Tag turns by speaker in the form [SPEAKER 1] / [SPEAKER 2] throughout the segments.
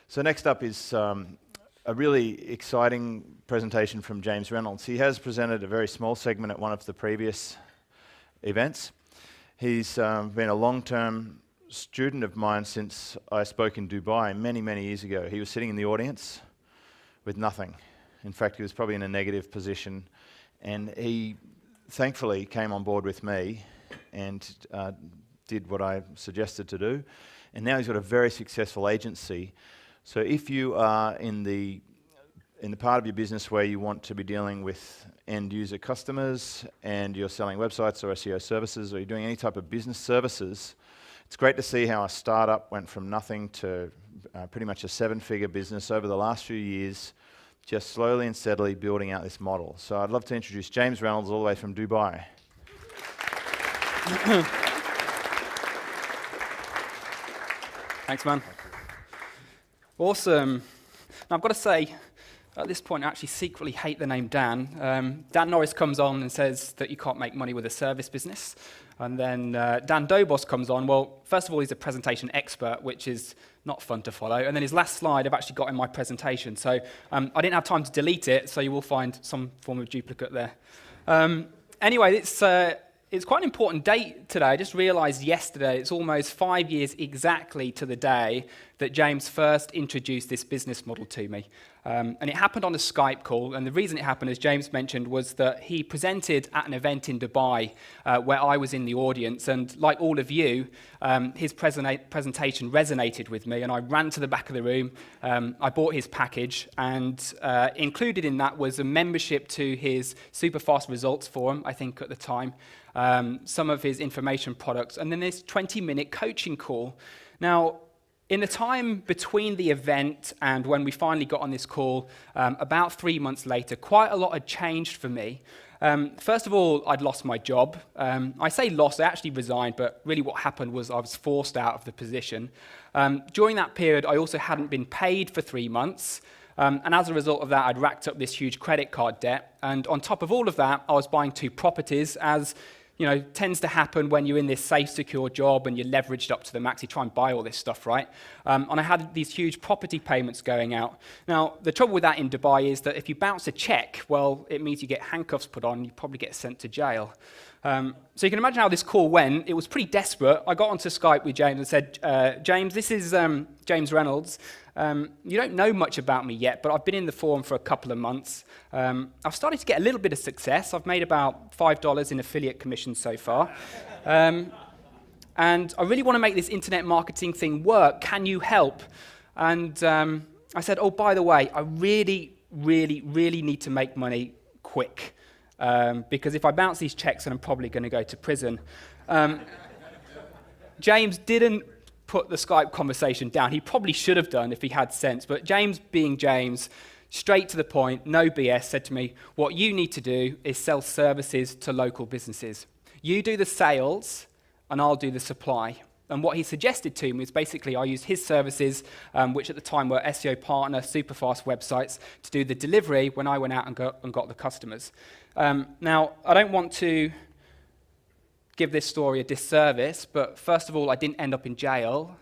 [SPEAKER 1] So next up is a really exciting presentation from James Reynolds. He has presented a very small segment at one of the previous events. He's been a long-term student of mine since I spoke in Dubai many, many years ago. He was sitting in the audience with nothing. In fact, he was probably in a negative position, and he thankfully came on board with me and did what I suggested to do. And now he's got a very successful agency. So if you are in the part of your business where you want to be dealing with end user customers and you're selling websites or SEO services, or you're doing any type of business services, it's great to see how a startup went from nothing to pretty much a 7-figure business over the last few years, just slowly and steadily building out this model. So I'd love to introduce James Reynolds all the way from Dubai.
[SPEAKER 2] Thanks, man. Awesome. Now, I've got to say, at this point, I actually secretly hate the name Dan. Dan Norris comes on and says that you can't make money with a service business. And then Dan Dobos comes on. Well, first of all, he's a presentation expert, which is not fun to follow. And then his last slide I've actually got in my presentation. So I didn't have time to delete it, so you will find some form of duplicate there. Anyway, it's quite an important date today. I just realized yesterday it's almost 5 years exactly to the day that James first introduced this business model to me. And it happened on a Skype call. And the reason it happened, as James mentioned, was that he presented at an event in Dubai where I was in the audience. And like all of you, his presentation resonated with me. And I ran to the back of the room. I bought his package. And included in that was a membership to his super fast results forum, I think at the time. Some of his information products, and then this 20-minute coaching call. Now, in the time between the event and when we finally got on this call, about 3 months later, quite a lot had changed for me. First of all, I'd lost my job. I say lost, I actually resigned, but really what happened was I was forced out of the position. During that period, I also hadn't been paid for 3 months. And as a result of that, I'd racked up this huge credit card debt. And on top of all of that, I was buying 2 properties, as tends to happen when you're in this safe, secure job and you're leveraged up to the max. You try and buy all this stuff, right? And I had these huge property payments going out. Now, the trouble with that in Dubai is that if you bounce a check, well, it means you get handcuffs put on and you probably get sent to jail. So you can imagine how this call went. It was pretty desperate. I got onto Skype with James and said, James, this is James Reynolds. You don't know much about me yet, but I've been in the forum for a couple of months. I've started to get a little bit of success. I've made about $5 in affiliate commissions so far. And I really want to make this internet marketing thing work. Can you help? And I said, oh, by the way, I really, really, really need to make money quick. Because if I bounce these checks, then I'm probably going to go to prison. James didn't put the Skype conversation down. He probably should have done if he had sense. But James, being James, straight to the point, no BS, said to me, what you need to do is sell services to local businesses. You do the sales, and I'll do the supply. And what he suggested to me is basically I used his services, which at the time were SEO partner, super fast websites, to do the delivery when I went out and got the customers. Now, I don't want to give this story a disservice, but first of all, I didn't end up in jail,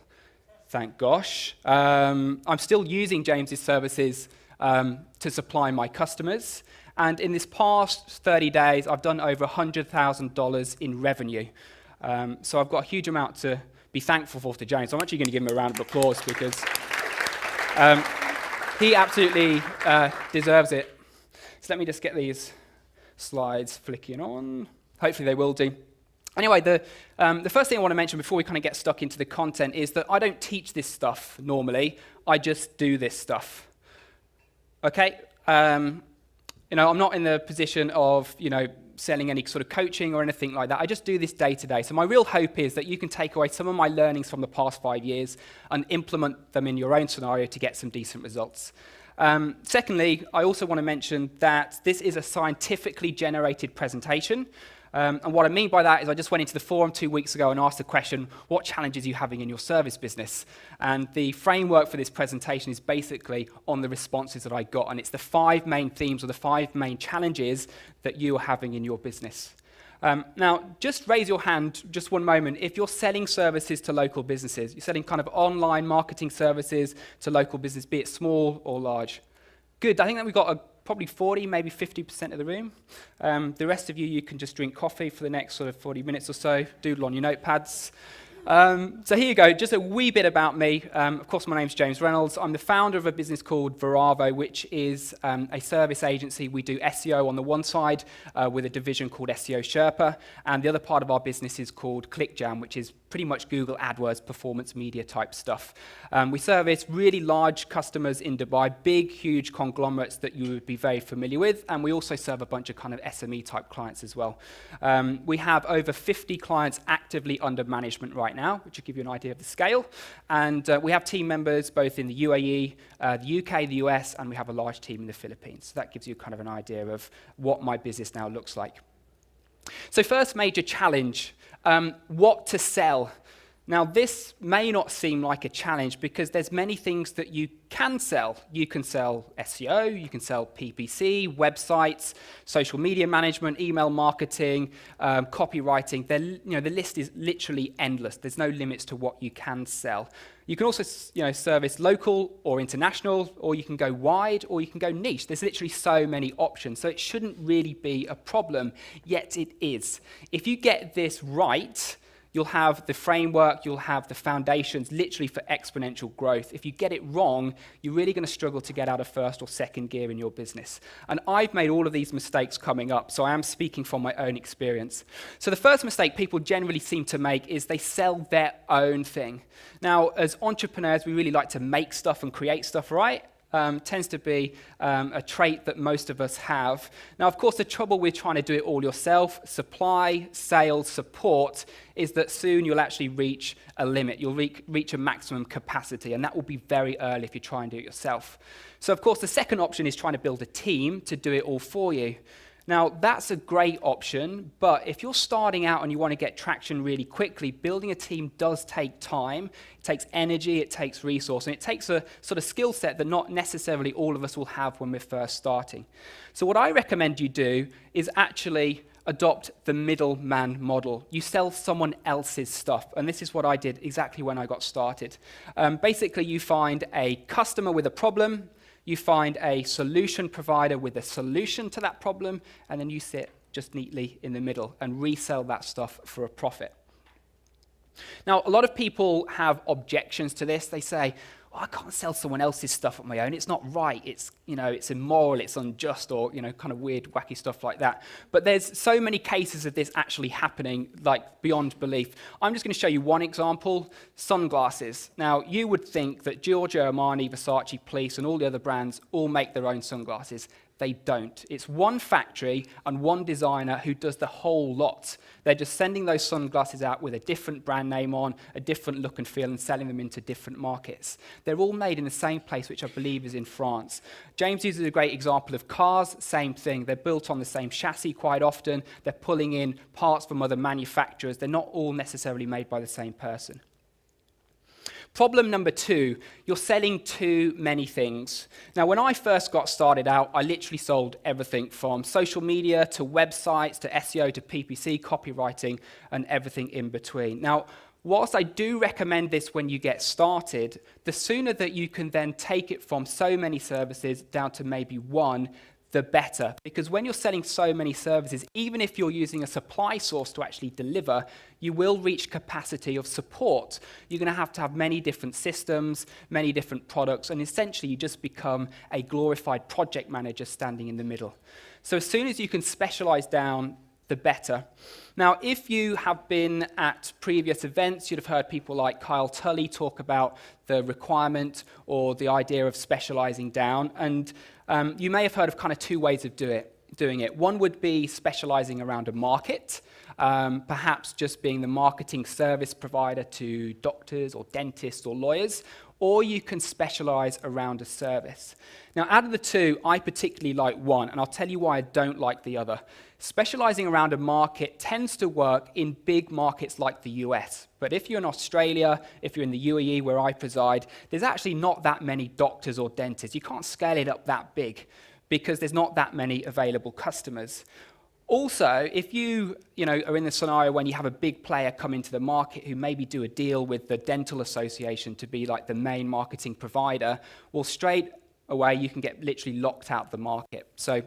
[SPEAKER 2] thank gosh. I'm still using James's services to supply my customers. And in this past 30 days, I've done over $100,000 in revenue. So I've got a huge amount to be thankful for to James. So I'm actually going to give him a round of applause because he absolutely deserves it. So let me just get these slides flicking on. Hopefully they will do. Anyway, the first thing I want to mention before we kind of get stuck into the content is that I don't teach this stuff normally. I just do this stuff. Okay? I'm not in the position of, selling any sort of coaching or anything like that. I just do this day to day. So my real hope is that you can take away some of my learnings from the past 5 years and implement them in your own scenario to get some decent results. Secondly, I also want to mention that this is a scientifically generated presentation. And what I mean by that is I just went into the forum 2 weeks ago and asked the question, what challenges are you having in your service business? And the framework for this presentation is basically on the responses that I got. And it's the 5 main themes or the 5 main challenges that you are having in your business. Now, just raise your hand just one moment if you're selling services to local businesses. You're selling kind of online marketing services to local business, be it small or large. Good. I think that we've got probably 40, maybe 50% of the room. The rest of you can just drink coffee for the next sort of 40 minutes or so, doodle on your notepads. So here you go, just a wee bit about me. Of course, my name's James Reynolds. I'm the founder of a business called Veravo, which is a service agency. We do SEO on the one side with a division called SEO Sherpa, and the other part of our business is called ClickJam, which is pretty much Google AdWords, performance media type stuff. We service really large customers in Dubai, big, huge conglomerates that you would be very familiar with, and we also serve a bunch of kind of SME type clients as well. We have over 50 clients actively under management right now, which will give you an idea of the scale. And we have team members both in the UAE, the UK, the US, and we have a large team in the Philippines. So that gives you kind of an idea of what my business now looks like. So first major challenge, what to sell. Now, this may not seem like a challenge because there's many things that you can sell. You can sell SEO, you can sell PPC, websites, social media management, email marketing, copywriting. The list is literally endless. There's no limits to what you can sell. You can also service local or international, or you can go wide, or you can go niche. There's literally so many options. So it shouldn't really be a problem, yet it is. If you get this right, you'll have the framework, you'll have the foundations literally for exponential growth. If you get it wrong, you're really going to struggle to get out of first or second gear in your business. And I've made all of these mistakes coming up, so I am speaking from my own experience. So the first mistake people generally seem to make is they sell their own thing. Now, as entrepreneurs, we really like to make stuff and create stuff, right? Tends to be a trait that most of us have. Now, of course, the trouble with trying to do it all yourself, supply, sales, support, is that soon you'll actually reach a limit. You'll reach a maximum capacity, and that will be very early if you try and do it yourself. So, of course, the second option is trying to build a team to do it all for you. Now, that's a great option, but if you're starting out and you want to get traction really quickly, building a team does take time. It takes energy, it takes resource, and it takes a sort of skill set that not necessarily all of us will have when we're first starting. So what I recommend you do is actually adopt the middleman model. You sell someone else's stuff, and this is what I did exactly when I got started. Basically, you find a customer with a problem, you find a solution provider with a solution to that problem, and then you sit just neatly in the middle and resell that stuff for a profit. Now, a lot of people have objections to this. They say, oh, I can't sell someone else's stuff on my own. It's not right. It's immoral. It's unjust, or kind of weird, wacky stuff like that. But there's so many cases of this actually happening, like beyond belief. I'm just going to show you one example: sunglasses. Now, you would think that Giorgio Armani, Versace, Police, and all the other brands all make their own sunglasses. They don't. It's one factory and one designer who does the whole lot. They're just sending those sunglasses out with a different brand name on, a different look and feel, and selling them into different markets. They're all made in the same place, which I believe is in France. James uses a great example of cars, same thing. They're built on the same chassis quite often. They're pulling in parts from other manufacturers. They're not all necessarily made by the same person. Problem number 2, you're selling too many things. Now, when I first got started out, I literally sold everything from social media to websites to SEO to PPC, copywriting, and everything in between. Now, whilst I do recommend this when you get started, the sooner that you can then take it from so many services down to maybe one, the better. Because when you're selling so many services, even if you're using a supply source to actually deliver, you will reach capacity of support. You're going to have many different systems, many different products, and essentially you just become a glorified project manager standing in the middle. So as soon as you can specialize down, the better. Now, if you have been at previous events, you'd have heard people like Kyle Tully talk about the requirement or the idea of specializing down. And you may have heard of kind of 2 ways of doing it. One would be specializing around a market, perhaps just being the marketing service provider to doctors or dentists or lawyers, or you can specialize around a service. Now, out of the 2, I particularly like one, and I'll tell you why I don't like the other. Specializing around a market tends to work in big markets like the US. But if you're in Australia, if you're in the UAE where I preside, there's actually not that many doctors or dentists. You can't scale it up that big because there's not that many available customers. Also, if you are in the scenario when you have a big player come into the market who maybe do a deal with the dental association to be like the main marketing provider, well, straight away you can get literally locked out the market. So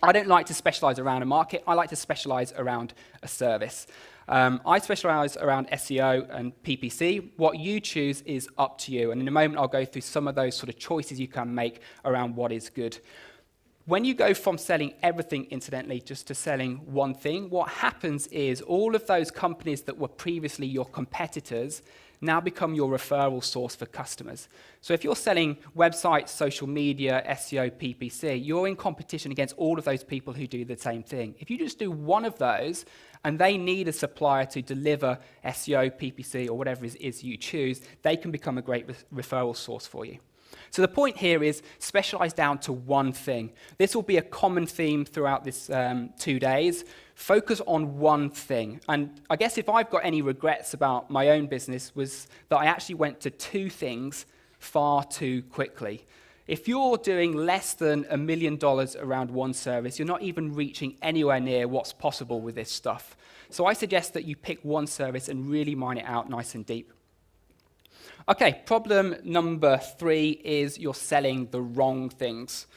[SPEAKER 2] I don't like to specialize around a market. I like to specialize around a service. I specialize around SEO and PPC. What you choose is up to you. And in a moment, I'll go through some of those sort of choices you can make around what is good. When you go from selling everything, incidentally, just to selling one thing, what happens is all of those companies that were previously your competitors now become your referral source for customers. So if you're selling websites, social media, SEO, PPC, you're in competition against all of those people who do the same thing. If you just do one of those and they need a supplier to deliver SEO, PPC, or whatever it is you choose, they can become a great referral source for you. So the point here is specialize down to one thing. This will be a common theme throughout this 2 days. Focus on one thing. And I guess if I've got any regrets about my own business was that I actually went to 2 things far too quickly. If you're doing less than $1 million around one service, you're not even reaching anywhere near what's possible with this stuff. So I suggest that you pick one service and really mine it out nice and deep. Okay, problem number 3 is you're selling the wrong things.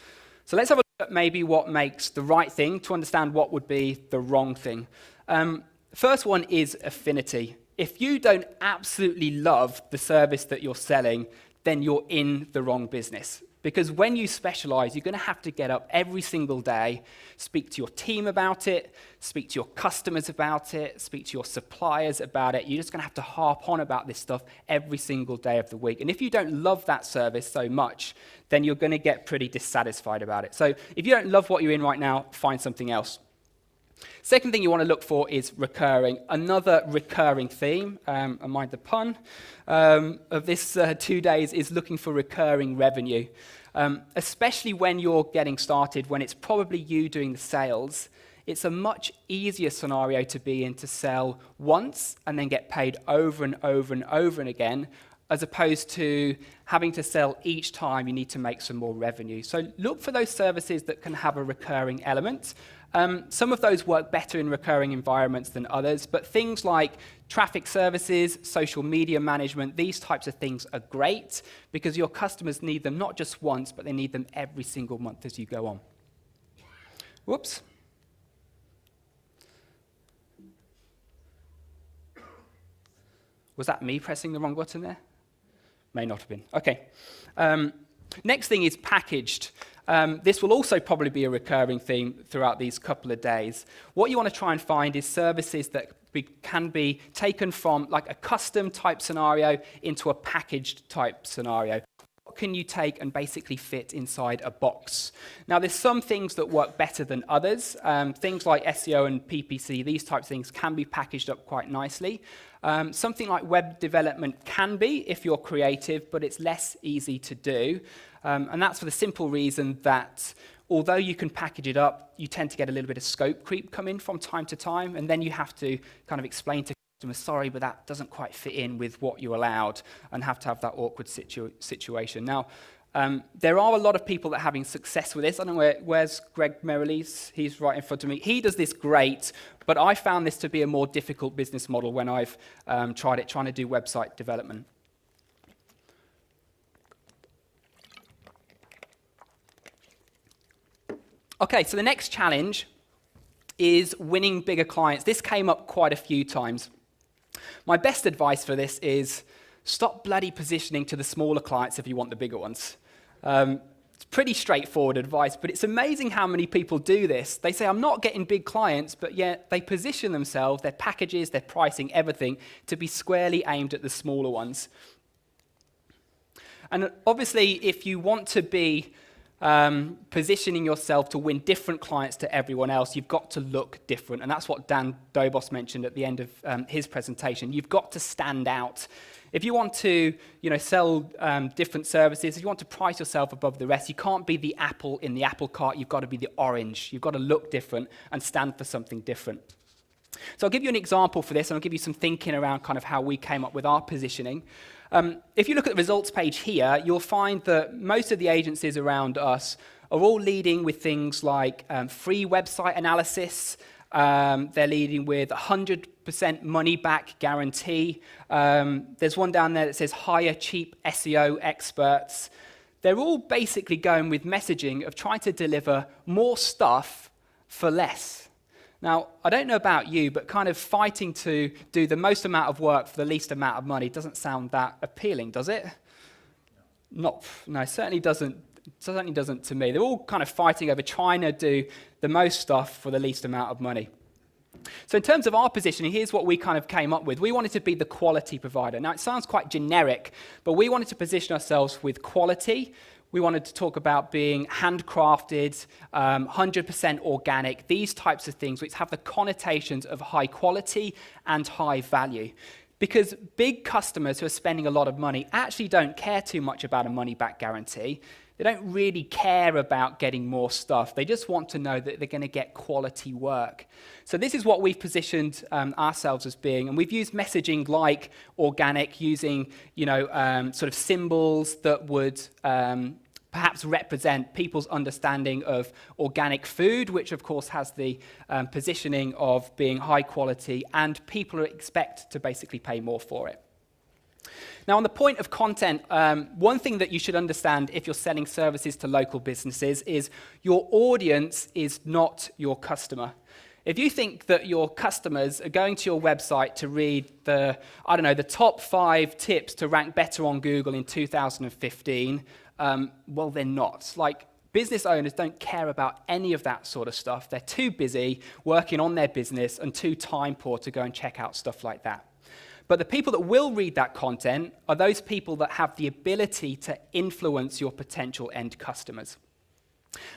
[SPEAKER 2] So let's have a look at maybe what makes the right thing to understand what would be the wrong thing. First one is affinity. If you don't absolutely love the service that you're selling, then you're in the wrong business. Because when you specialize, you're going to have to get up every single day, speak to your team about it, speak to your customers about it, speak to your suppliers about it. You're just going to have to harp on about this stuff every single day of the week. And if you don't love that service so much, then you're going to get pretty dissatisfied about it. So if you don't love what you're in right now, find something else. Second thing you want to look for is recurring. Another recurring theme, and mind the pun, of this 2 days is looking for recurring revenue. Especially when you're getting started, when it's probably you doing the sales, it's a much easier scenario to be in to sell once and then get paid over and over and over and again, as opposed to having to sell each time you need to make some more revenue. So look for those services that can have a recurring element. Some of those work better in recurring environments than others, but things like traffic services, social media management, these types of things are great because your customers need them not just once, but they need them every single month as you go on. Whoops. Was that me pressing the wrong button there? May not have been. Okay. Next thing is packaged. This will also probably be a recurring theme throughout these couple of days. What you want to try and find is services that can be taken from like a custom type scenario into a packaged type scenario. What can you take and basically fit inside a box? Now, there's some things that work better than others. Things like SEO and PPC, these types of things can be packaged up quite nicely. Something like web development can be if you're creative, but it's less easy to do. And that's for the simple reason that although you can package it up, you tend to get a little bit of scope creep come in from time to time, and then you have to kind of explain to customers, sorry, but that doesn't quite fit in with what you allowed, and have to have that awkward situation. Now, there are a lot of people that are having success with this. I don't know where's Greg Merrilees? He's right in front of me. He does this great, but I found this to be a more difficult business model when I've tried it, trying to do website development. Okay, so the next challenge is winning bigger clients. This came up quite a few times. My best advice for this is stop bloody positioning to the smaller clients if you want the bigger ones. It's pretty straightforward advice, but it's amazing how many people do this. They say, I'm not getting big clients, but yet they position themselves, their packages, their pricing, everything, to be squarely aimed at the smaller ones. And obviously, if you want to be positioning yourself to win different clients to everyone else, you've got to look different. And that's what Dan Dobos mentioned at the end of his presentation. You've got to stand out. If you want to sell different services, if you want to price yourself above the rest, you can't be the apple in the apple cart. You've got to be the orange. You've got to look different and stand for something different. So I'll give you an example for this, and I'll give you some thinking around kind of how we came up with our positioning. If you look at the results page here, you'll find that most of the agencies around us are all leading with things like free website analysis. They're leading with 100% money back guarantee. There's one down there that says hire cheap SEO experts. They're all basically going with messaging of trying to deliver more stuff for less. Now, I don't know about you, but kind of fighting to do the most amount of work for the least amount of money doesn't sound that appealing, does it? No, certainly doesn't to me. They're all kind of fighting over trying to do the most stuff for the least amount of money. So in terms of our positioning, here's what we kind of came up with. We wanted to be the quality provider. Now, it sounds quite generic, but we wanted to position ourselves with quality. We wanted to talk about being handcrafted, 100% organic, these types of things which have the connotations of high quality and high value. Because big customers who are spending a lot of money actually don't care too much about a money-back guarantee. They don't really care about getting more stuff. They just want to know that they're going to get quality work. So this is what we've positioned ourselves as being, and we've used messaging like organic, using sort of symbols that would perhaps represent people's understanding of organic food, which of course has the positioning of being high quality, and people expect to basically pay more for it. Now, on the point of content, one thing that you should understand if you're selling services to local businesses is your audience is not your customer. If you think that your customers are going to your website to read the top 5 tips to rank better on Google in 2015, well, they're not. Like, business owners don't care about any of that sort of stuff. They're too busy working on their business and too time poor to go and check out stuff like that. But the people that will read that content are those people that have the ability to influence your potential end customers.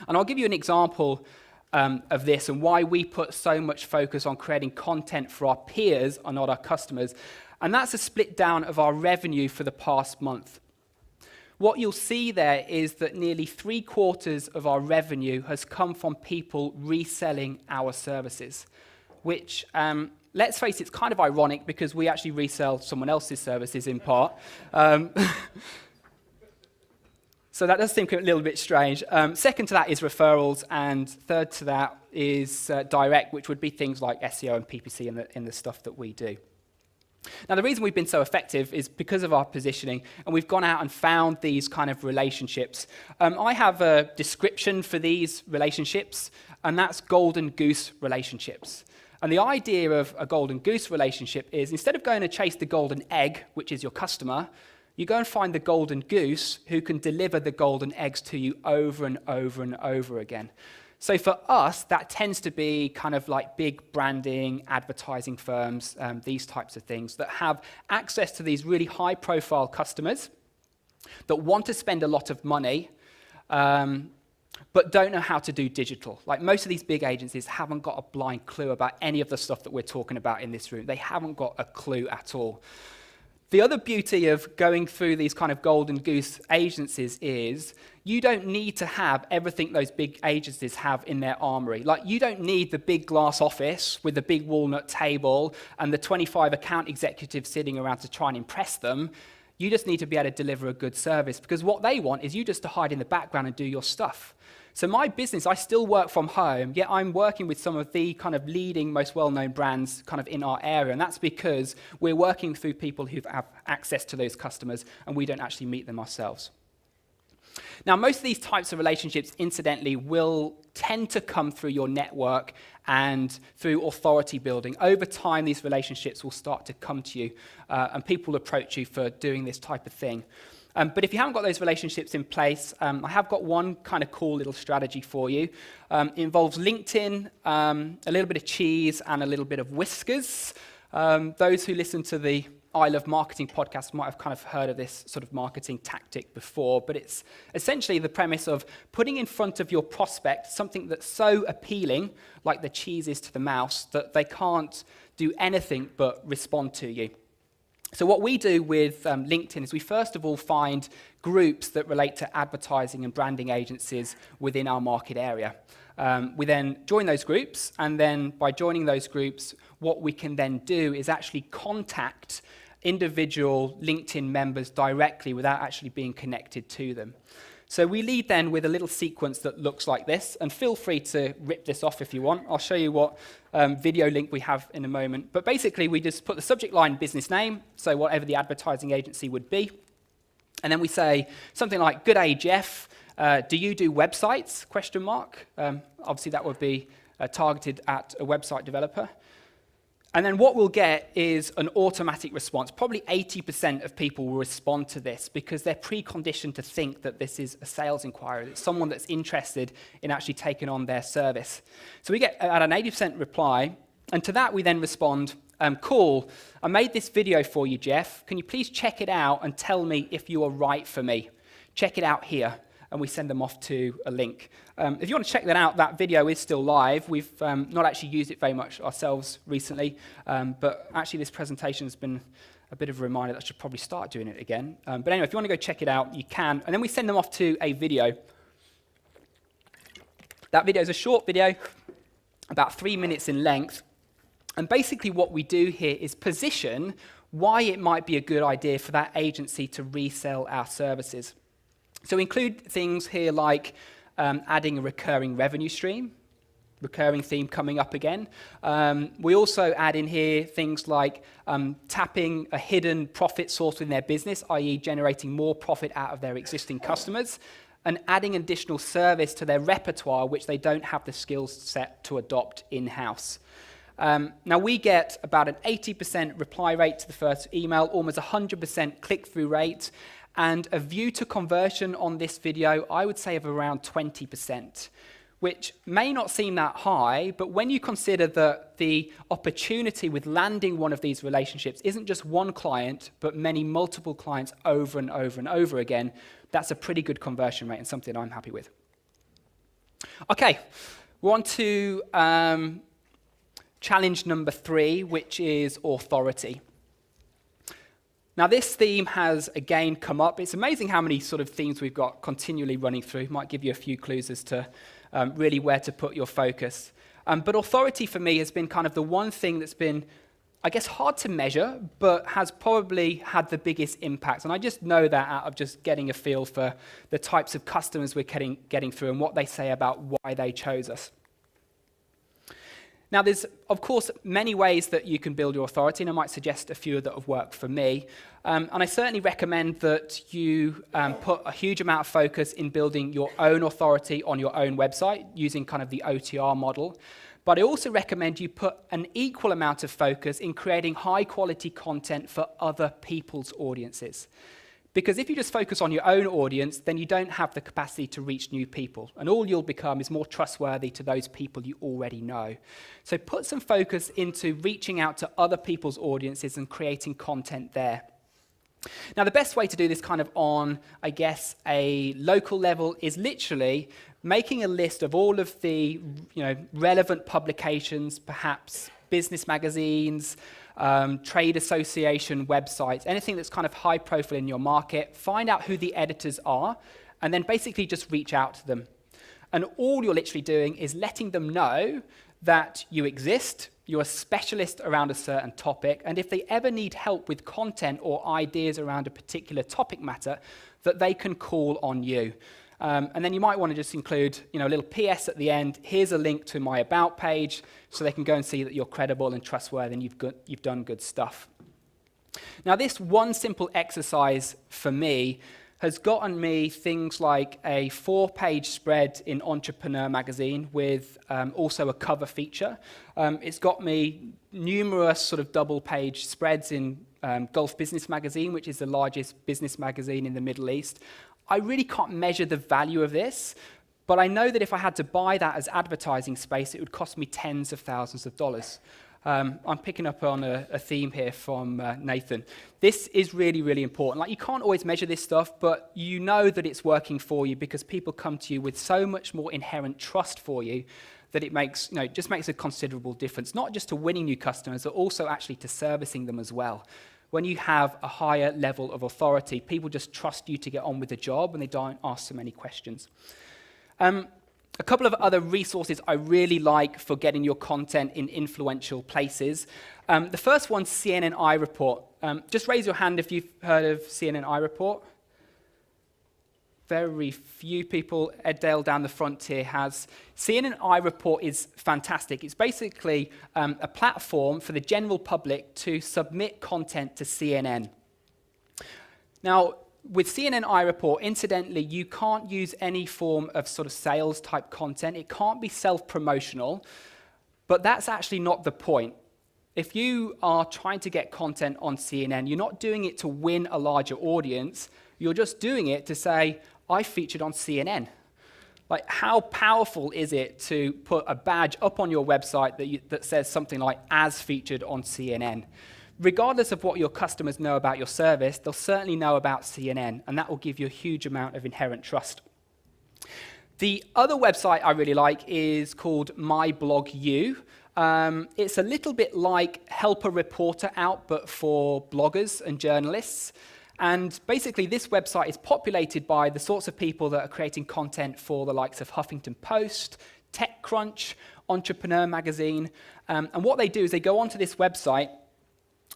[SPEAKER 2] And I'll give you an example of this and why we put so much focus on creating content for our peers and not our customers. And that's a split down of our revenue for the past month. What you'll see there is that nearly 3/4 of our revenue has come from people reselling our services, which, let's face it, it's kind of ironic because we actually resell someone else's services in part. So that does seem a little bit strange. Second to that is referrals, and third to that is direct, which would be things like SEO and PPC in the stuff that we do. Now, the reason we've been so effective is because of our positioning, and we've gone out and found these kind of relationships. I have a description for these relationships, and that's golden goose relationships. And the idea of a golden goose relationship is instead of going to chase the golden egg, which is your customer, you go and find the golden goose who can deliver the golden eggs to you over and over and over again. So for us, that tends to be kind of like big branding, advertising firms, these types of things that have access to these really high-profile customers that want to spend a lot of money, but don't know how to do digital. Like, most of these big agencies haven't got a blind clue about any of the stuff that we're talking about in this room. They haven't got a clue at all. The other beauty of going through these kind of golden goose agencies is you don't need to have everything those big agencies have in their armory. Like, you don't need the big glass office with the big walnut table and the 25 account executives sitting around to try and impress them. You just need to be able to deliver a good service, because what they want is you just to hide in the background and do your stuff. So my business, I still work from home, yet I'm working with some of the kind of leading, most well-known brands kind of in our area, and that's because we're working through people who have access to those customers, and we don't actually meet them ourselves. Now, most of these types of relationships, incidentally, will tend to come through your network and through authority building. Over time, these relationships will start to come to you, and people approach you for doing this type of thing. But if you haven't got those relationships in place, I have got one kind of cool little strategy for you. It involves LinkedIn, a little bit of cheese, and a little bit of whiskers. Those who listen to the I Love Marketing podcast might have kind of heard of this sort of marketing tactic before, but it's essentially the premise of putting in front of your prospect something that's so appealing, like the cheese is to the mouse, that they can't do anything but respond to you. So what we do with LinkedIn is we first of all find groups that relate to advertising and branding agencies within our market area. We then join those groups, and then by joining those groups, what we can then do is actually contact individual LinkedIn members directly without actually being connected to them. So we lead then with a little sequence that looks like this, and feel free to rip this off if you want. I'll show you what video link we have in a moment. But basically, we just put the subject line business name, so whatever the advertising agency would be. And then we say something like, "Good day, Jeff. Do you do websites?" ? Obviously, that would be targeted at a website developer. And then what we'll get is an automatic response. Probably 80% of people will respond to this because they're preconditioned to think that this is a sales inquiry. It's someone that's interested in actually taking on their service. So we get at an 80% reply, and to that we then respond, "Cool, I made this video for you, Jeff. Can you please check it out and tell me if you are right for me? Check it out here." And we send them off to a link. If you want to check that out, that video is still live. We've not actually used it very much ourselves recently, but actually this presentation has been a bit of a reminder that I should probably start doing it again. But anyway, if you want to go check it out, you can. And then we send them off to a video. That video is a short video, about 3 minutes in length. And basically what we do here is position why it might be a good idea for that agency to resell our services. So we include things here like adding a recurring revenue stream, recurring theme coming up again. We also add in here things like tapping a hidden profit source in their business, i.e. generating more profit out of their existing customers, and adding additional service to their repertoire which they don't have the skills set to adopt in-house. Now we get about an 80% reply rate to the first email, almost 100% click-through rate, and a view to conversion on this video, I would say of around 20%, which may not seem that high, but when you consider that the opportunity with landing one of these relationships isn't just one client, but many multiple clients over and over and over again, that's a pretty good conversion rate and something I'm happy with. Okay, we're on to challenge number 3, which is authority. Now, this theme has again come up. It's amazing how many sort of themes we've got continually running through. Might give you a few clues as to really where to put your focus. But authority for me has been kind of the one thing that's been, I guess, hard to measure, but has probably had the biggest impact. And I just know that out of just getting a feel for the types of customers we're getting through and what they say about why they chose us. Now, there's, of course, many ways that you can build your authority, and I might suggest a few that have worked for me. And I certainly recommend that you put a huge amount of focus in building your own authority on your own website using kind of the OTR model. But I also recommend you put an equal amount of focus in creating high-quality content for other people's audiences. Because if you just focus on your own audience, then you don't have the capacity to reach new people. And all you'll become is more trustworthy to those people you already know. So put some focus into reaching out to other people's audiences and creating content there. Now, the best way to do this kind of on, I guess, a local level is literally making a list of all of the relevant publications, perhaps business magazines, trade association websites, anything that's kind of high profile in your market, find out who the editors are, and then basically just reach out to them. And all you're literally doing is letting them know that you exist, you're a specialist around a certain topic, and if they ever need help with content or ideas around a particular topic matter, that they can call on you. And then you might want to just include, a little PS at the end. Here's a link to my About page, so they can go and see that you're credible and trustworthy and you've done good stuff. Now, this one simple exercise for me has gotten me things like a 4-page spread in Entrepreneur magazine with also a cover feature. It's got me numerous sort of double-page spreads in Gulf Business Magazine, which is the largest business magazine in the Middle East. I really can't measure the value of this, but I know that if I had to buy that as advertising space, it would cost me tens of thousands of dollars. I'm picking up on a theme here from Nathan. This is really, really important. Like, you can't always measure this stuff, but you know that it's working for you because people come to you with so much more inherent trust for you that it makes, just makes a considerable difference, not just to winning new customers, but also actually to servicing them as well. When you have a higher level of authority, people just trust you to get on with the job and they don't ask so many questions. A couple of other resources I really like for getting your content in influential places. The first one's CNN iReport. Just raise your hand if you've heard of CNN iReport. very few people. Ed Dale down the front here has. CNN iReport is fantastic. It's basically a platform for the general public to submit content to CNN. Now, with CNN iReport, incidentally, you can't use any form of sort of sales type content. It can't be self-promotional, but that's actually not the point. If you are trying to get content on CNN, you're not doing it to win a larger audience. You're just doing it to say, I featured on CNN. Like, how powerful is it to put a badge up on your website that says something like, as featured on CNN? Regardless of what your customers know about your service, they'll certainly know about CNN, and that will give you a huge amount of inherent trust. The other website I really like is called MyBlogU. It's a little bit like Help a Reporter Out, but for bloggers and journalists. And basically, this website is populated by the sorts of people that are creating content for the likes of Huffington Post, TechCrunch, Entrepreneur Magazine. And what they do is they go onto this website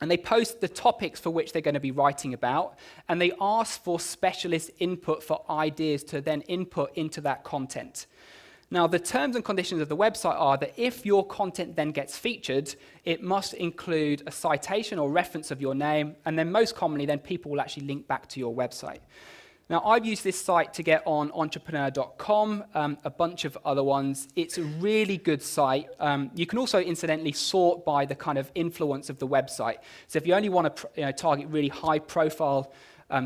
[SPEAKER 2] and they post the topics for which they're going to be writing about, and they ask for specialist input for ideas to then input into that content. Now, the terms and conditions of the website are that if your content then gets featured, it must include a citation or reference of your name, and then most commonly, then people will actually link back to your website. Now, I've used this site to get on entrepreneur.com, a bunch of other ones. It's a really good site. You can also, incidentally, sort by the kind of influence of the website. So if you only want to target really high-profile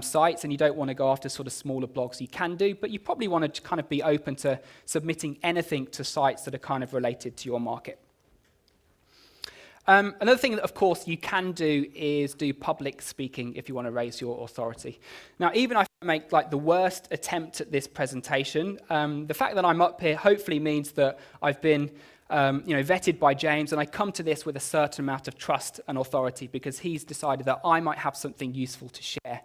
[SPEAKER 2] sites and you don't want to go after sort of smaller blogs, you can do, but you probably want to kind of be open to submitting anything to sites that are kind of related to your market. Another thing that, of course, you can do is do public speaking if you want to raise your authority. Now, even if I make like the worst attempt at this presentation, the fact that I'm up here hopefully means that I've been vetted by James, and I come to this with a certain amount of trust and authority because he's decided that I might have something useful to share.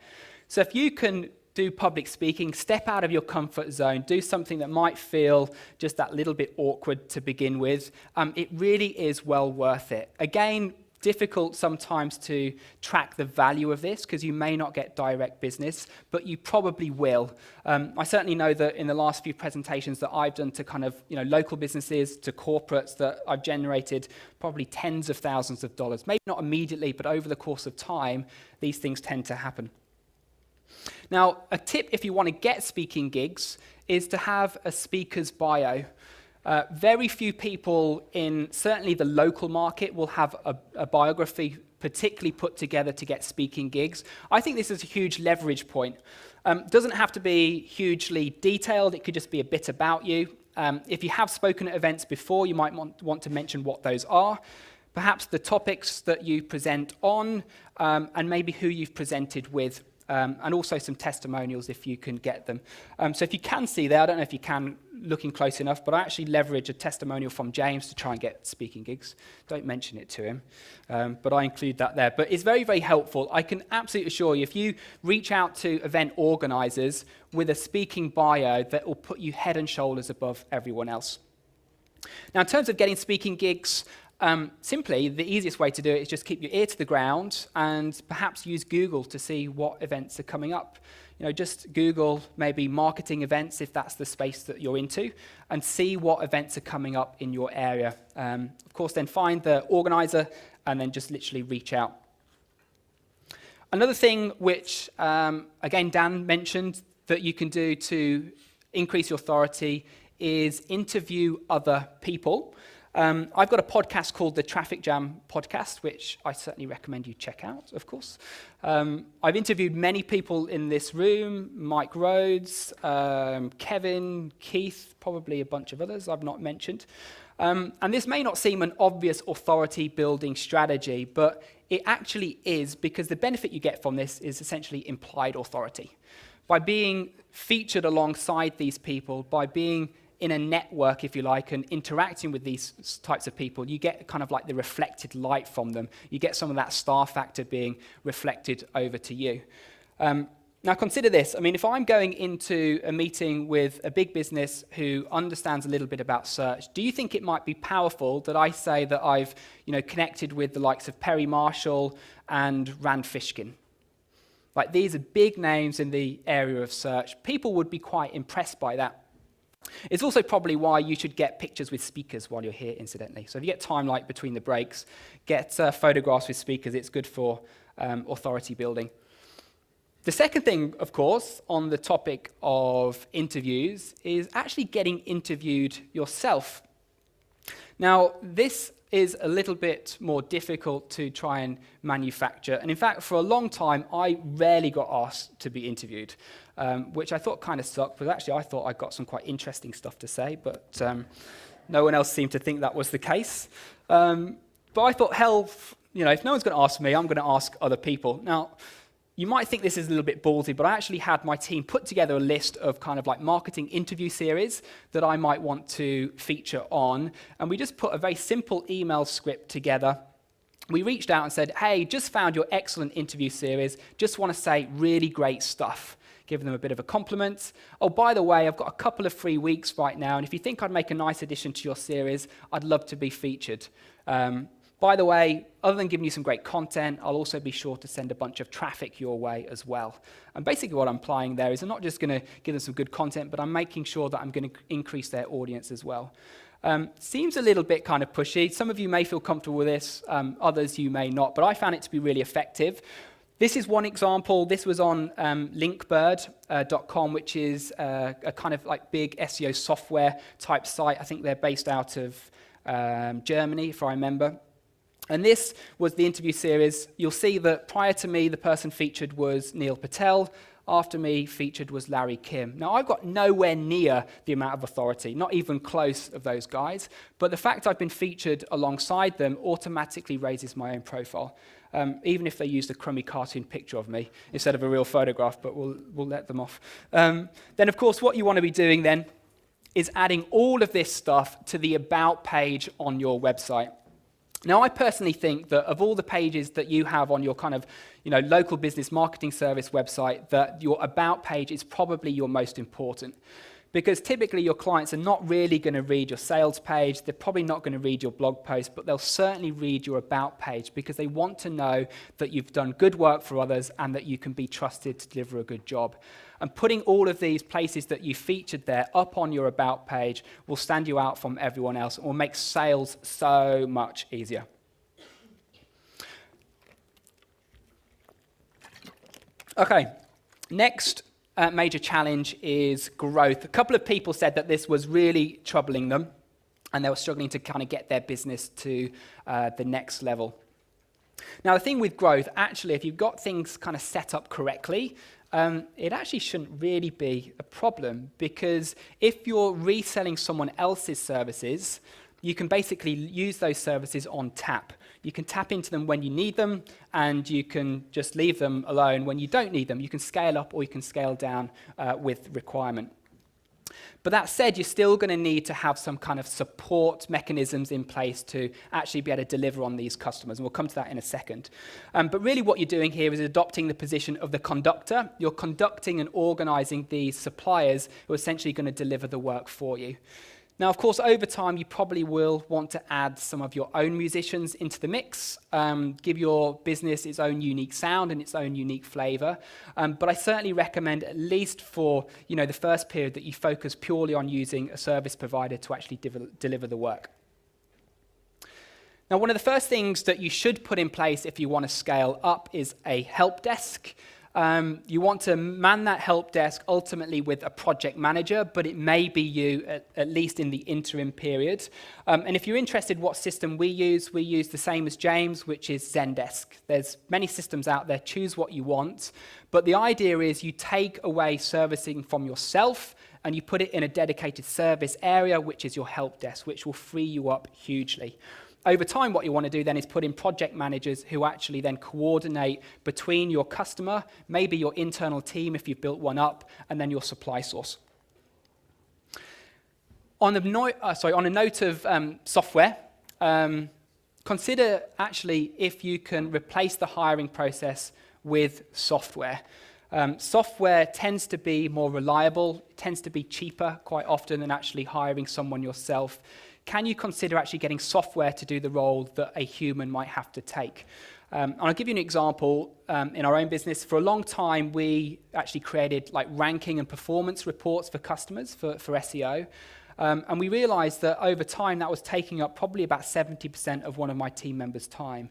[SPEAKER 2] So if you can do public speaking, step out of your comfort zone, do something that might feel just that little bit awkward to begin with, it really is well worth it. Again, difficult sometimes to track the value of this because you may not get direct business, but you probably will. I certainly know that in the last few presentations that I've done to kind of local businesses, to corporates, that I've generated probably tens of thousands of dollars. Maybe not immediately, but over the course of time, these things tend to happen. Now, a tip if you want to get speaking gigs is to have a speaker's bio. Very few people in certainly the local market will have a biography particularly put together to get speaking gigs. I think this is a huge leverage point. Doesn't have to be hugely detailed. It could just be a bit about you. If you have spoken at events before, you might want to mention what those are. Perhaps the topics that you present on, and maybe who you've presented with. And also some testimonials if you can get them. So if you can see there, I don't know if you can looking close enough, but I actually leverage a testimonial from James to try and get speaking gigs. Don't mention it to him, but I include that there. But it's very, very helpful. I can absolutely assure you, if you reach out to event organizers with a speaking bio, that will put you head and shoulders above everyone else. Now, in terms of getting speaking gigs, simply, the easiest way to do it is just keep your ear to the ground and perhaps use Google to see what events are coming up. Just Google maybe marketing events if that's the space that you're into, and see what events are coming up in your area. Of course, then find the organizer and then just literally reach out. Another thing which, again, Dan mentioned that you can do to increase your authority is interview other people. I've got a podcast called the Traffic Jam Podcast, which I certainly recommend you check out, of course. I've interviewed many people in this room, Mike Rhodes, Kevin, Keith, probably a bunch of others I've not mentioned. And this may not seem an obvious authority-building strategy, but it actually is, because the benefit you get from this is essentially implied authority. By being featured alongside these people, by being in a network, if you like, and interacting with these types of people, you get kind of like the reflected light from them. You get some of that star factor being reflected over to you. Now consider this. I mean, if I'm going into a meeting with a big business who understands a little bit about search, do you think it might be powerful that I say that I've connected with the likes of Perry Marshall and Rand Fishkin? Like, these are big names in the area of search. People would be quite impressed by that. It's also probably why you should get pictures with speakers while you're here, incidentally. So if you get time, like between the breaks, get photographs with speakers. It's good for authority building. The second thing, of course, on the topic of interviews is actually getting interviewed yourself. Now, this is a little bit more difficult to try and manufacture. And in fact, for a long time, I rarely got asked to be interviewed, which I thought kind of sucked, but actually I thought I got some quite interesting stuff to say, but no one else seemed to think that was the case. But I thought, hell, if no one's going to ask me, I'm going to ask other people. Now, you might think this is a little bit ballsy, but I actually had my team put together a list of kind of like marketing interview series that I might want to feature on. And we just put a very simple email script together. We reached out and said, hey, just found your excellent interview series. Just want to say really great stuff. Giving them a bit of a compliment. Oh, by the way, I've got a couple of free weeks right now. And if you think I'd make a nice addition to your series, I'd love to be featured. By the way, other than giving you some great content, I'll also be sure to send a bunch of traffic your way as well. And basically what I'm implying there is I'm not just going to give them some good content, but I'm making sure that I'm going to increase their audience as well. Seems a little bit kind of pushy. Some of you may feel comfortable with this, others you may not, but I found it to be really effective. This is one example. This was on linkbird.com, which is a kind of like big SEO software type site. I think they're based out of Germany, if I remember. And this was the interview series. You'll see that prior to me, the person featured was Neil Patel. After me, featured was Larry Kim. Now, I've got nowhere near the amount of authority, not even close of those guys. But the fact I've been featured alongside them automatically raises my own profile, even if they used a crummy cartoon picture of me instead of a real photograph, but we'll let them off. Then, of course, what you want to be doing then is adding all of this stuff to the About page on your website. Now, I personally think that of all the pages that you have on your kind of, local business marketing service website, that your About page is probably your most important. Because typically your clients are not really going to read your sales page, they're probably not going to read your blog post, but they'll certainly read your About page because they want to know that you've done good work for others and that you can be trusted to deliver a good job. And putting all of these places that you featured there up on your About page will stand you out from everyone else and will make sales so much easier. Okay, next major challenge is growth. A couple of people said that this was really troubling them and they were struggling to kind of get their business to the next level. Now, the thing with growth, actually, if you've got things kind of set up correctly, it actually shouldn't really be a problem because if you're reselling someone else's services, you can basically use those services on tap. You can tap into them when you need them, and you can just leave them alone when you don't need them. You can scale up or you can scale down with requirement. But that said, you're still going to need to have some kind of support mechanisms in place to actually be able to deliver on these customers, and we'll come to that in a second. But really what you're doing here is adopting the position of the conductor. You're conducting and organizing the suppliers who are essentially going to deliver the work for you. Now, of course, over time, you probably will want to add some of your own musicians into the mix, give your business its own unique sound and its own unique flavor. But I certainly recommend, at least for the first period, that you focus purely on using a service provider to actually deliver the work. Now, one of the first things that you should put in place if you want to scale up is a help desk. You want to man that help desk ultimately with a project manager, but it may be you at least in the interim period. And if you're interested what system we use the same as James, which is Zendesk. There's many systems out there, choose what you want. But the idea is you take away servicing from yourself and you put it in a dedicated service area, which is your help desk, which will free you up hugely. Over time, what you want to do then is put in project managers who actually then coordinate between your customer, maybe your internal team if you've built one up, and then your supply source. On a note of software, consider actually if you can replace the hiring process with software. Software tends to be more reliable, tends to be cheaper quite often than actually hiring someone yourself. Can you consider actually getting software to do the role that a human might have to take? And I'll give you an example in our own business. For a long time, we actually created like ranking and performance reports for customers for SEO. And we realized that over time, that was taking up probably about 70% of one of my team members' time.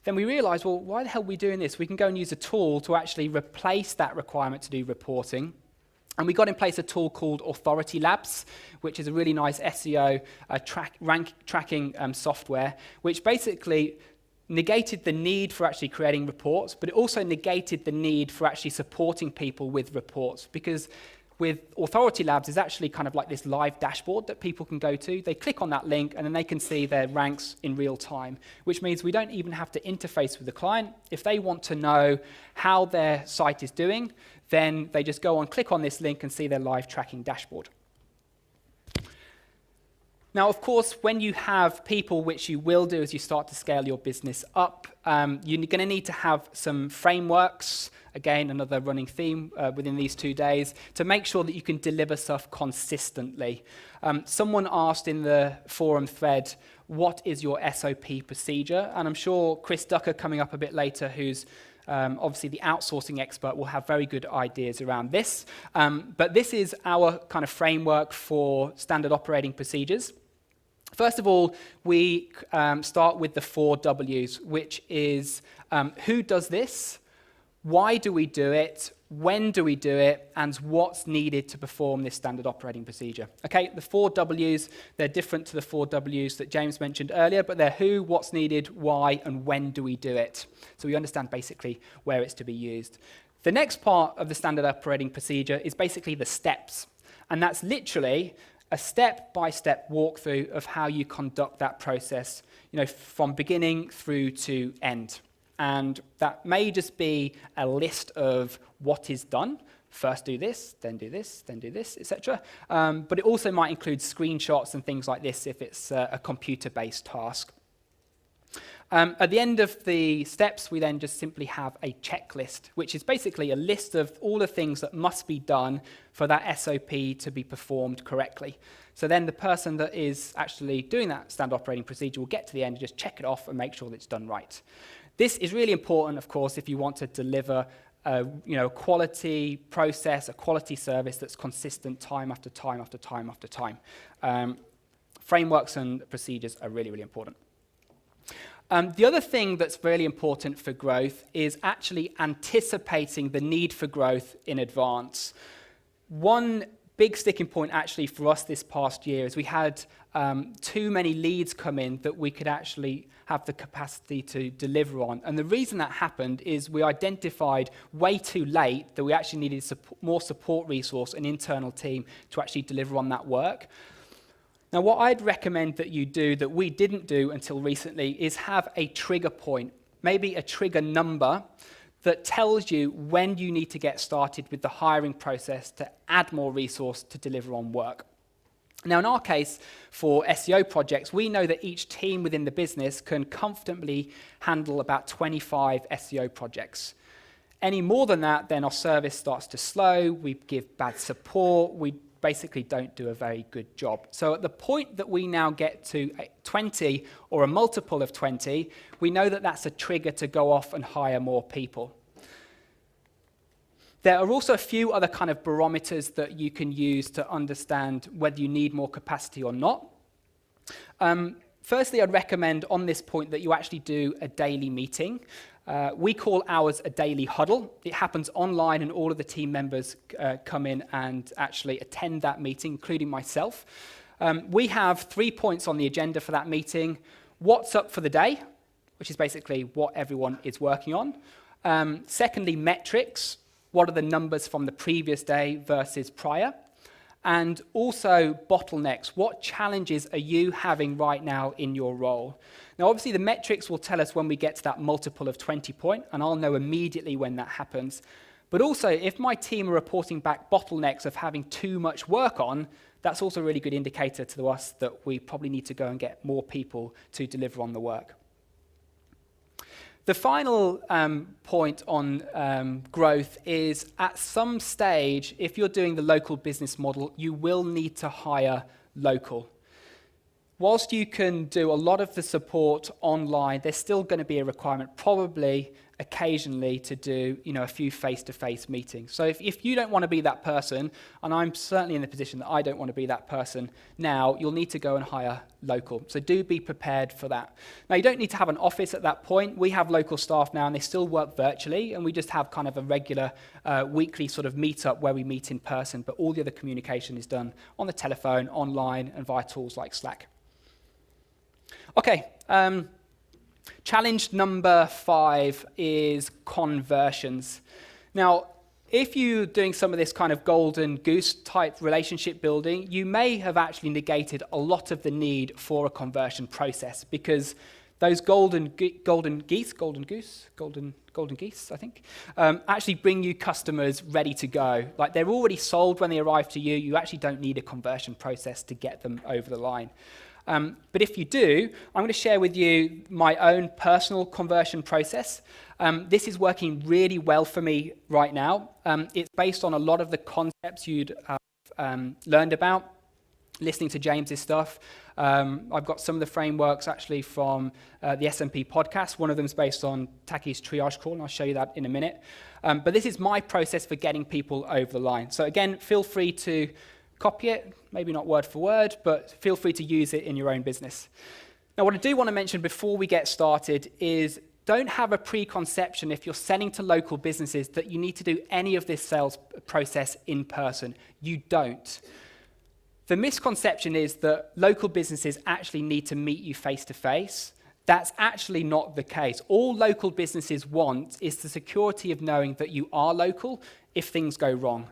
[SPEAKER 2] Then we realized, well, why the hell are we doing this? We can go and use a tool to actually replace that requirement to do reporting. And we got in place a tool called Authority Labs, which is a really nice SEO tracking software, which basically negated the need for actually creating reports, but it also negated the need for actually supporting people with reports, because with Authority Labs is actually kind of like this live dashboard that people can go to. They click on that link and then they can see their ranks in real time, which means we don't even have to interface with the client. If they want to know how their site is doing, then they just go on, click on this link and see their live tracking dashboard. Now, of course, when you have people, which you will do as you start to scale your business up, you're going to need to have some frameworks, again, another running theme within these 2 days, to make sure that you can deliver stuff consistently. Someone asked in the forum thread, what is your SOP procedure? And I'm sure Chris Ducker, coming up a bit later, who's obviously the outsourcing expert, will have very good ideas around this. But this is our kind of framework for standard operating procedures. First of all, we start with the 4 W's, which is who does this, why do we do it, when do we do it, and what's needed to perform this standard operating procedure. Okay, the 4 W's, they're different to the 4 W's that James mentioned earlier, but they're who, what's needed, why, and when do we do it. So we understand basically where it's to be used. The next part of the standard operating procedure is basically the steps, and that's literally a step-by-step walkthrough of how you conduct that process, from beginning through to end. And that may just be a list of what is done. First do this, then do this, then do this, etc. But it also might include screenshots and things like this if it's a computer-based task. At the end of the steps, we then just simply have a checklist, which is basically a list of all the things that must be done for that SOP to be performed correctly. So then the person that is actually doing that standard operating procedure will get to the end and just check it off and make sure that it's done right. This is really important, of course, if you want to deliver a quality process, a quality service that's consistent time after time after time after time. Frameworks and procedures are really, really important. The other thing that's really important for growth is actually anticipating the need for growth in advance. One big sticking point actually for us this past year is we had too many leads come in that we could actually have the capacity to deliver on. And the reason that happened is we identified way too late that we actually needed more support resource, an internal team, to actually deliver on that work. Now, what I'd recommend that you do that we didn't do until recently is have a trigger point, maybe a trigger number that tells you when you need to get started with the hiring process to add more resource to deliver on work. Now, in our case, for SEO projects, we know that each team within the business can comfortably handle about 25 SEO projects. Any more than that, then our service starts to slow, we give bad support, we basically don't do a very good job. So at the point that we now get to 20 or a multiple of 20, we know that that's a trigger to go off and hire more people. There are also a few other kind of barometers that you can use to understand whether you need more capacity or not. Firstly, I'd recommend on this point that you actually do a daily meeting. We call ours a daily huddle. It happens online and all of the team members come in and actually attend that meeting, including myself. We have 3 points on the agenda for that meeting. What's up for the day, which is basically what everyone is working on. Secondly, metrics. What are the numbers from the previous day versus prior? And also bottlenecks. What challenges are you having right now in your role? Now, obviously, the metrics will tell us when we get to that multiple of 20 point, and I'll know immediately when that happens. But also, if my team are reporting back bottlenecks of having too much work on, that's also a really good indicator to us that we probably need to go and get more people to deliver on the work. The final point on growth is at some stage, if you're doing the local business model, you will need to hire local. whilst you can do a lot of the support online, there's still going to be a requirement, probably occasionally, to do a few face-to-face meetings. So if you don't want to be that person, and I'm certainly in the position that I don't want to be that person now, you'll need to go and hire local. So do be prepared for that. Now, you don't need to have an office at that point. We have local staff now, and they still work virtually, and we just have kind of a regular weekly sort of meet-up where we meet in person, but all the other communication is done on the telephone, online, and via tools like Slack. Okay, challenge number 5 is conversions. Now, if you're doing some of this kind of golden goose type relationship building, you may have actually negated a lot of the need for a conversion process, because those golden geese, I think, actually bring you customers ready to go. Like, they're already sold when they arrive to you. You actually don't need a conversion process to get them over the line. But if you do, I'm going to share with you my own personal conversion process. This is working really well for me right now. It's based on a lot of the concepts you'd have learned about, listening to James's stuff. I've got some of the frameworks actually from the SMP podcast. One of them is based on Taki's triage call, and I'll show you that in a minute. But this is my process for getting people over the line. So again, feel free to copy it, maybe not word for word, but feel free to use it in your own business. Now, what I do want to mention before we get started is don't have a preconception if you're selling to local businesses that you need to do any of this sales process in person. You don't. The misconception is that local businesses actually need to meet you face to face. That's actually not the case. All local businesses want is the security of knowing that you are local if things go wrong.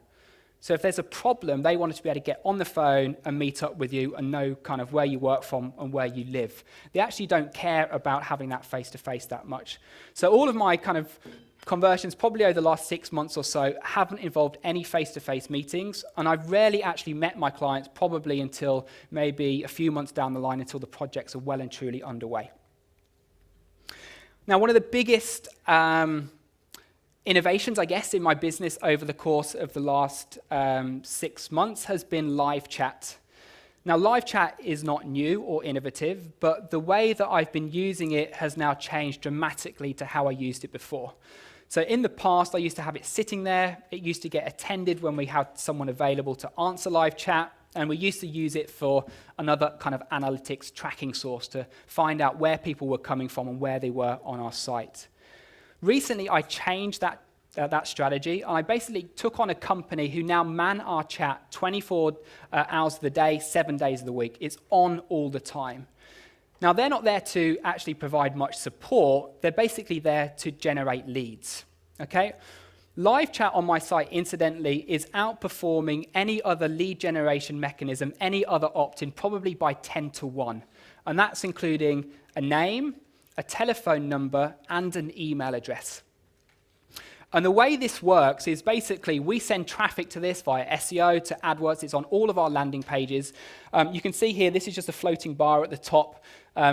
[SPEAKER 2] So if there's a problem, they want to be able to get on the phone and meet up with you and know kind of where you work from and where you live. They actually don't care about having that face-to-face that much. So all of my kind of conversions, probably over the last 6 months or so, haven't involved any face-to-face meetings, and I've rarely actually met my clients, probably until maybe a few months down the line, until the projects are well and truly underway. Now, one of the biggest innovations, I guess, in my business over the course of the last 6 months has been live chat. Now, live chat is not new or innovative, but the way that I've been using it has now changed dramatically to how I used it before. So in the past, I used to have it sitting there. It used to get attended when we had someone available to answer live chat, and we used to use it for another kind of analytics tracking source to find out where people were coming from and where they were on our site. Recently, I changed that strategy. I basically took on a company who now man our chat 24 hours of the day, 7 days of the week. It's on all the time. Now, they're not there to actually provide much support. They're basically there to generate leads, okay? Live chat on my site, incidentally, is outperforming any other lead generation mechanism, any other opt-in, probably by 10 to 1. And that's including a name, a telephone number, and an email address. And the way this works is basically we send traffic to this via SEO, to AdWords. It's on all of our landing pages. You can see here, this is just a floating bar at the top,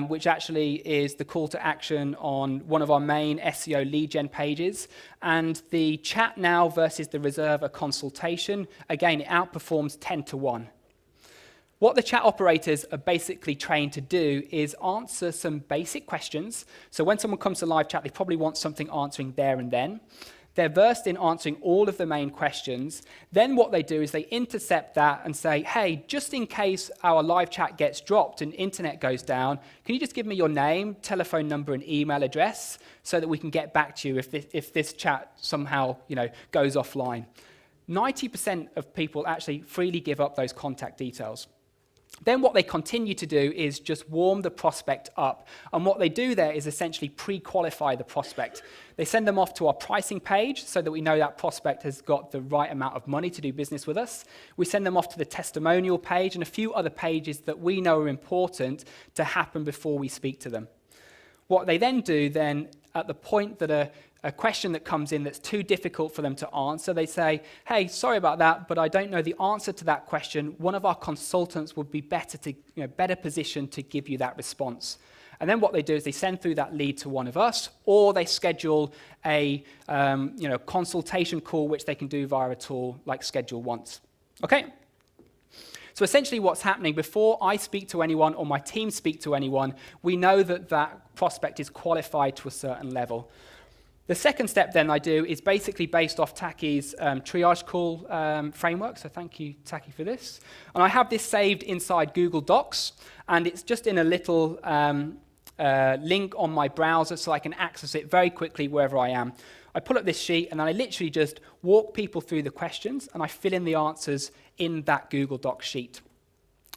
[SPEAKER 2] which actually is the call to action on one of our main SEO lead gen pages. And the chat now versus the reserve a consultation, again, it outperforms 10 to 1. What the chat operators are basically trained to do is answer some basic questions. So when someone comes to live chat, they probably want something answering there and then. They're versed in answering all of the main questions. Then what they do is they intercept that and say, hey, just in case our live chat gets dropped and internet goes down, can you just give me your name, telephone number, and email address so that we can get back to you if this chat somehow goes offline? 90% of people actually freely give up those contact details. Then what they continue to do is just warm the prospect up. And what they do there is essentially pre-qualify the prospect. They send them off to our pricing page so that we know that prospect has got the right amount of money to do business with us. We send them off to the testimonial page and a few other pages that we know are important to happen before we speak to them. What they then do at the point that a question that comes in that's too difficult for them to answer, they say, hey, sorry about that, but I don't know the answer to that question. One of our consultants would be better positioned to give you that response. And then what they do is they send through that lead to one of us, or they schedule a consultation call, which they can do via a tool like Schedule Once. Okay? So essentially what's happening, before I speak to anyone or my team speak to anyone, we know that that prospect is qualified to a certain level. The second step then I do is basically based off Taki's triage call framework. So thank you, Taki, for this. And I have this saved inside Google Docs, and it's just in a little link on my browser so I can access it very quickly wherever I am. I pull up this sheet, and then I literally just walk people through the questions, and I fill in the answers in that Google Docs sheet.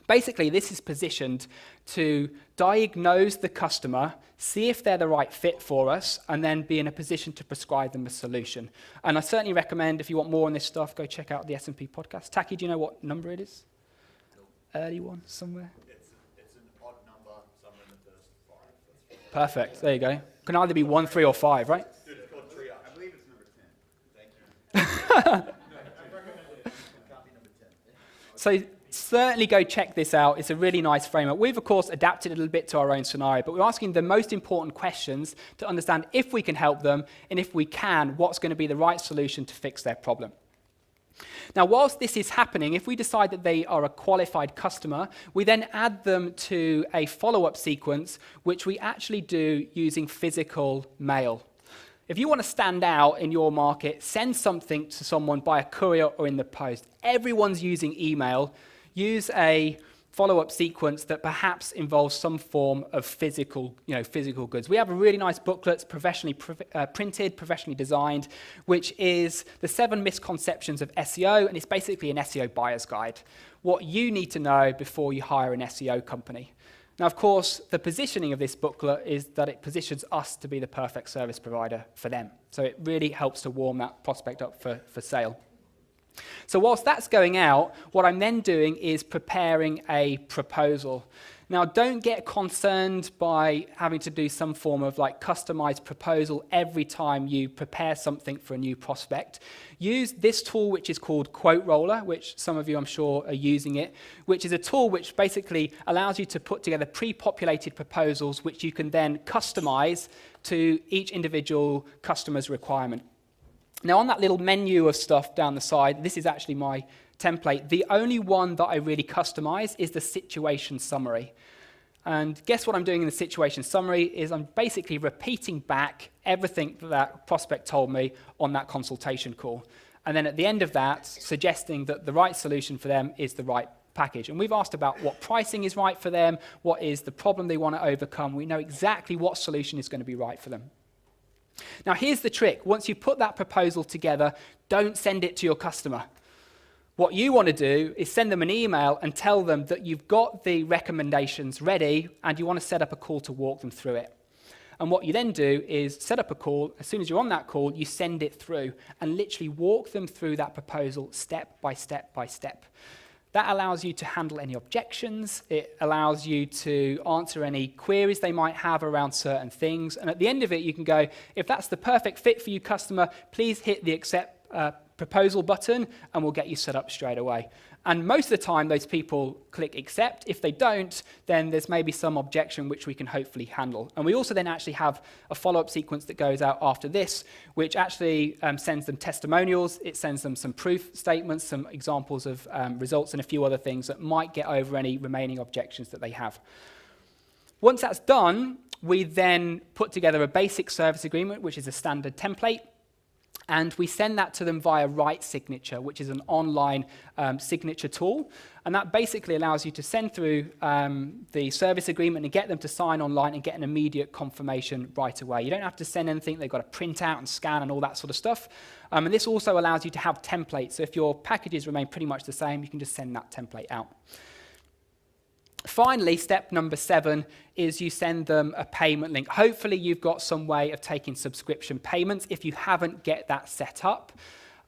[SPEAKER 2] Basically, this is positioned to diagnose the customer, see if they're the right fit for us, and then be in a position to prescribe them a solution. And I certainly recommend, if you want more on this stuff, go check out the S&P podcast. Taki, do you know what number it is? No. Early one, somewhere?
[SPEAKER 3] It's an odd number, somewhere in the first 5.
[SPEAKER 2] Perfect, there you go. Can either be 1, 3, or 5, right?
[SPEAKER 3] Dude, it's called triage. I believe it's number 10. Thank you. I recommend it. It can't be number 10.
[SPEAKER 2] So certainly go check this out. It's a really nice framework. We've, of course, adapted it a little bit to our own scenario, but we're asking the most important questions to understand if we can help them, and if we can, what's going to be the right solution to fix their problem. Now, whilst this is happening, if we decide that they are a qualified customer, we then add them to a follow-up sequence, which we actually do using physical mail. If you want to stand out in your market, send something to someone by a courier or in the post. Everyone's using email. Use a follow-up sequence that perhaps involves some form of physical goods. We have a really nice booklet, professionally printed, professionally designed, which is the 7 misconceptions of SEO, and it's basically an SEO buyer's guide. What you need to know before you hire an SEO company. Now, of course, the positioning of this booklet is that it positions us to be the perfect service provider for them. So it really helps to warm that prospect up for sale. So whilst that's going out, what I'm then doing is preparing a proposal. Now, don't get concerned by having to do some form of customized proposal every time you prepare something for a new prospect. Use this tool, which is called Quote Roller, which some of you, I'm sure, are using it, which is a tool which basically allows you to put together pre-populated proposals, which you can then customize to each individual customer's requirement. Now, on that little menu of stuff down the side, this is actually my template. The only one that I really customize is the situation summary. And guess what I'm doing in the situation summary is I'm basically repeating back everything that prospect told me on that consultation call. And then at the end of that, suggesting that the right solution for them is the right package. And we've asked about what pricing is right for them, what is the problem they want to overcome. We know exactly what solution is going to be right for them. Now, here's the trick. Once you put that proposal together, don't send it to your customer. What you want to do is send them an email and tell them that you've got the recommendations ready and you want to set up a call to walk them through it. And what you then do is set up a call. As soon as you're on that call, you send it through and literally walk them through that proposal step by step by step. That allows you to handle any objections. It allows you to answer any queries they might have around certain things. And at the end of it, you can go, if that's the perfect fit for you, customer, please hit the accept proposal button, and we'll get you set up straight away. And most of the time, those people click accept. If they don't, then there's maybe some objection which we can hopefully handle. And we also then actually have a follow-up sequence that goes out after this, which actually sends them testimonials. It sends them some proof statements, some examples of results, and a few other things that might get over any remaining objections that they have. Once that's done, we then put together a basic service agreement, which is a standard template. And we send that to them via Write Signature, which is an online signature tool. And that basically allows you to send through the service agreement and get them to sign online and get an immediate confirmation right away. You don't have to send anything. They've got to print out and scan and all that sort of stuff. And this also allows you to have templates. So if your packages remain pretty much the same, you can just send that template out. Finally, step number 7 is you send them a payment link. Hopefully, you've got some way of taking subscription payments. If you haven't, get that set up.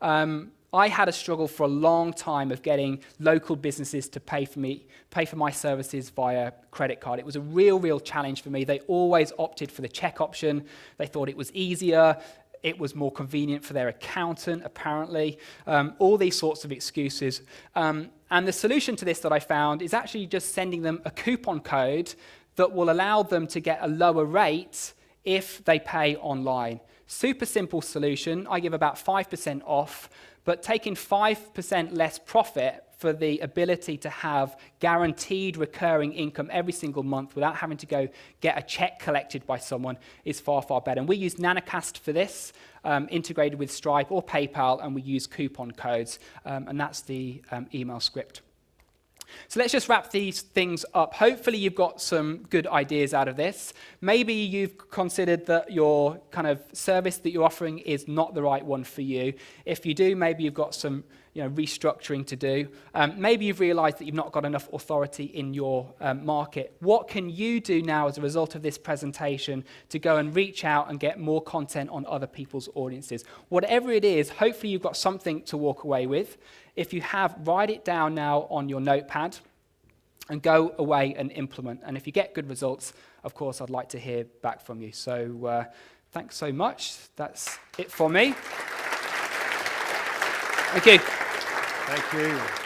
[SPEAKER 2] I had a struggle for a long time of getting local businesses to pay for my services via credit card. It was a real challenge for me. They always opted for the check option. They thought it was easier. It was more convenient for their accountant, apparently. All these sorts of excuses. And the solution to this that I found is actually just sending them a coupon code that will allow them to get a lower rate if they pay online. Super simple solution. I give about 5% off, but taking 5% less profit for the ability to have guaranteed recurring income every single month without having to go get a check collected by someone is far, far better. And we use Nanocast for this, integrated with Stripe or PayPal, and we use coupon codes, and that's the email script. So let's just wrap these things up. Hopefully you've got some good ideas out of this. Maybe you've considered that your kind of service that you're offering is not the right one for you. If you do, maybe you've got some restructuring to do. Maybe you've realized that you've not got enough authority in your market. What can you do now as a result of this presentation to go and reach out and get more content on other people's audiences? Whatever it is, hopefully you've got something to walk away with. If you have, write it down now on your notepad and go away and implement. And if you get good results, of course, I'd like to hear back from you. So thanks so much. That's it for me. Thank you.
[SPEAKER 1] Thank you.